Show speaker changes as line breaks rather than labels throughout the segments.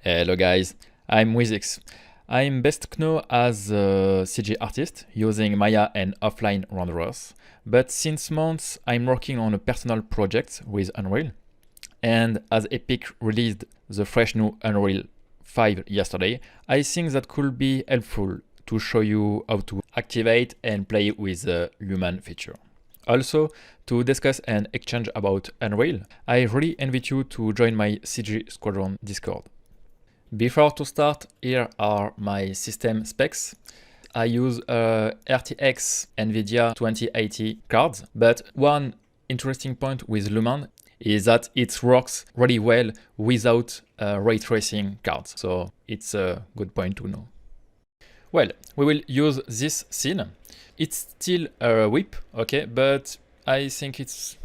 Hello guys, I'm Wizix. I'm best known as a CG artist using Maya and offline renderers, but since months I'm working on a personal project with Unreal, and as Epic released the fresh new Unreal 5 yesterday, I think that could be helpful to show you how to activate and play with the Lumen feature. Also, to discuss and exchange about Unreal, I really invite you to join my CG Squadron Discord. Before to start, here are my system specs. I use a RTX Nvidia 2080 cards, but one interesting point with Lumen is that it works really well without ray tracing cards, so it's a good point to know. Well, we will use this scene. It's still a whip, okay, but I think it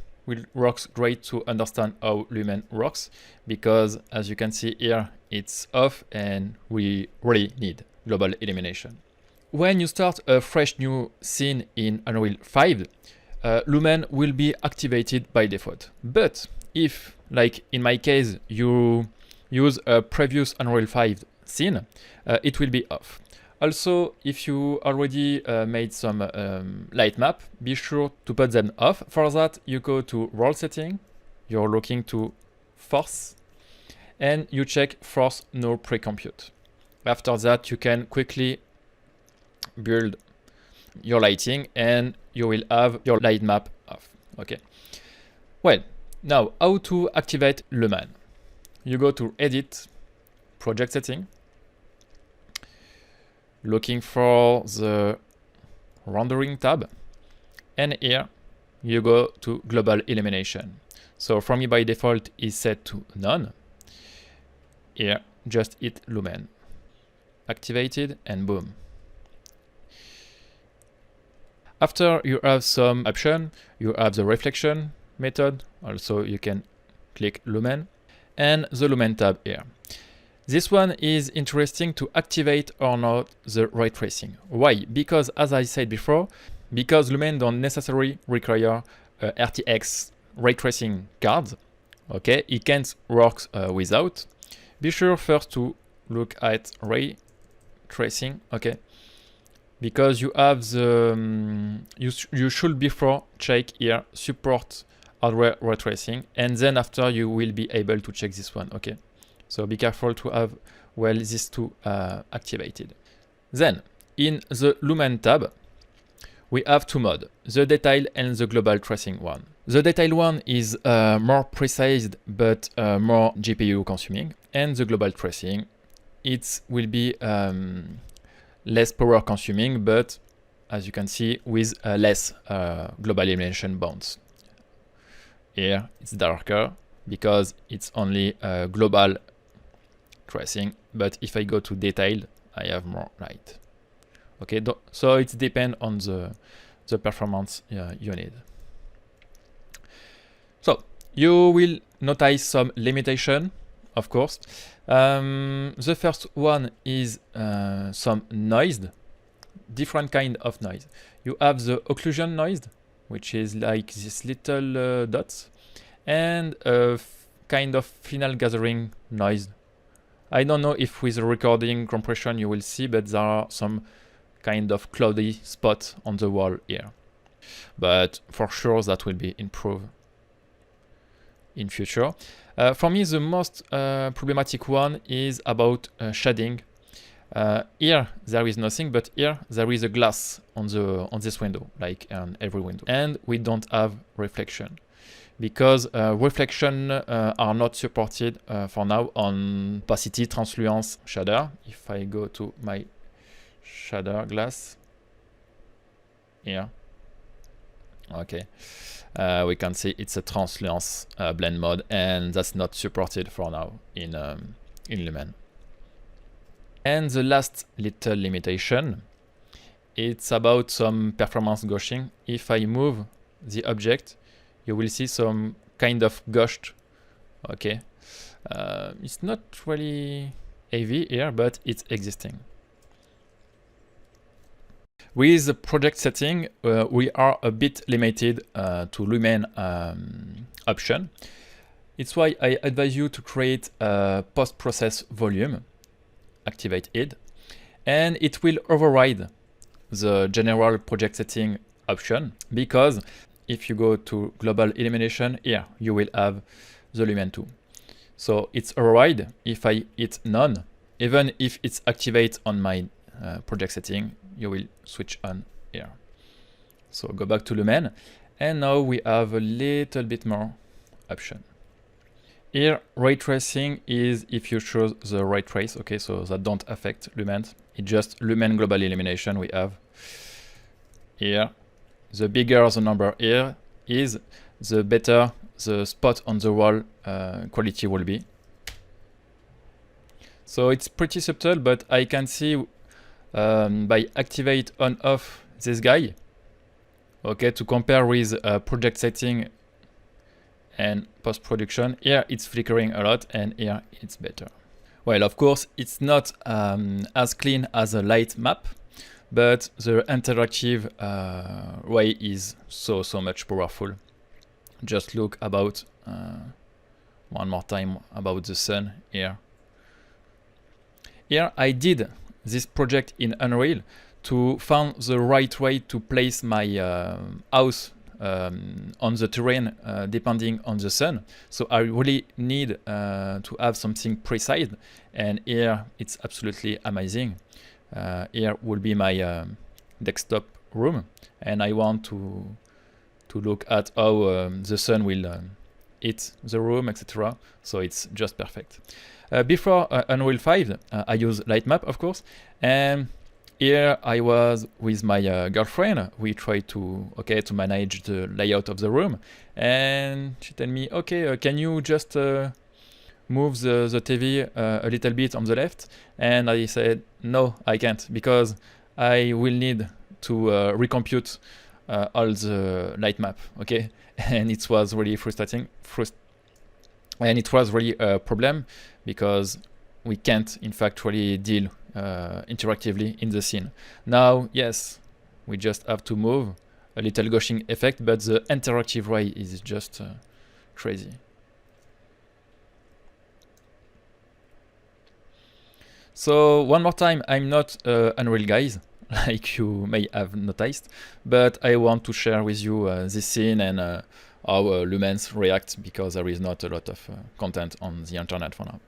works great to understand how Lumen works, because as you can see here, it's off and we really need global illumination. When you start a fresh new scene in Unreal 5, Lumen will be activated by default. But if, like in my case, you use a previous Unreal 5 scene, it will be off. Also, if you already made some light map, be sure to put them off. For that, you go to World Setting, you're looking to Force, and you check Force No Pre-Compute. After that, you can quickly build your lighting and you will have your light map off. Okay. Well, now how to activate Lumen? You go to Edit, Project Setting, looking for the rendering tab, and here you go to global illumination. So for me by default is set to none. Here just hit Lumen, activated, and boom. After you have some option, you have the reflection method, also you can click Lumen, and the Lumen tab here. This one is interesting to activate or not the ray tracing. Why? Because as I said before, because Lumen don't necessarily require RTX ray tracing cards, okay, it can't work without. Be sure first to look at ray tracing, okay, because you have the you should before check here support hardware ray tracing, and then after you will be able to check this one, okay. So be careful to have well these two activated. Then in the Lumen tab, we have two modes, the detail and the global tracing one. The detail one is more precise but more GPU consuming, and the global tracing, it will be less power consuming, but as you can see with less global illumination bounds. Here it's darker because it's only global tracing, but if I go to detailed, I have more light. Okay, so it depends on the performance you need. So you will notice some limitation, of course. The first one is some noise, different kind of noise. You have the occlusion noise, which is like this little dots, and a kind of final gathering noise. I don't know if with the recording compression you will see, but there are some kind of cloudy spot on the wall here. But for sure that will be improved in future. For me, the most problematic one is about shading. Here there is nothing, but here there is a glass on this window, like on every window, and we don't have reflection, because reflection are not supported for now on opacity translucence shader. If I go to my shader glass here, okay, we can see it's a translucence blend mode, and that's not supported for now in Lumen. And the last little limitation, it's about some performance gauching. If I move the object, you will see some kind of ghost, okay. It's not really heavy here, but it's existing. With the project setting, we are a bit limited to Lumen option. It's why I advise you to create a post-process volume, activate it, and it will override the general project setting option, because if you go to global illumination, here you will have the Lumen 2. So it's override if I hit none. Even if it's activate on my project setting, you will switch on here. So go back to Lumen, and now we have a little bit more option. Here, ray tracing is if you choose the ray trace, okay, so that don't affect Lumen. It's just Lumen global illumination we have here. The bigger the number here is, the better the spot on the wall quality will be. So it's pretty subtle, but I can see by activate on off this guy, okay, to compare with project setting and post-production, here it's flickering a lot and here it's better. Well, of course, it's not as clean as a light map, but the interactive way is so much powerful. Just look about one more time about the sun here. Here I did this project in Unreal to find the right way to place my house on the terrain depending on the sun. So I really need to have something precise, and here it's absolutely amazing. Here will be my desktop room, and I want to look at how the sun will hit the room, etc. So it's just perfect. Before Unreal 5, I use Light Map, of course, and here I was with my girlfriend. We tried to manage the layout of the room, and she told me, okay, can you just move the TV a little bit on the left? And I said, no, I can't, because I will need to recompute all the light map, okay? And it was really frustrating, and it was really a problem, because we can't, in fact, really deal interactively in the scene. Now, yes, we just have to move a little gauching effect, but the interactive way is just crazy. So one more time, I'm not Unreal guys, like you may have noticed, but I want to share with you this scene and how Lumens react, because there is not a lot of content on the internet for now.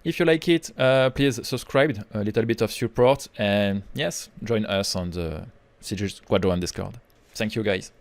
If you like it, please subscribe, a little bit of support, and yes, join us on the CG Squadron Discord. Thank you guys.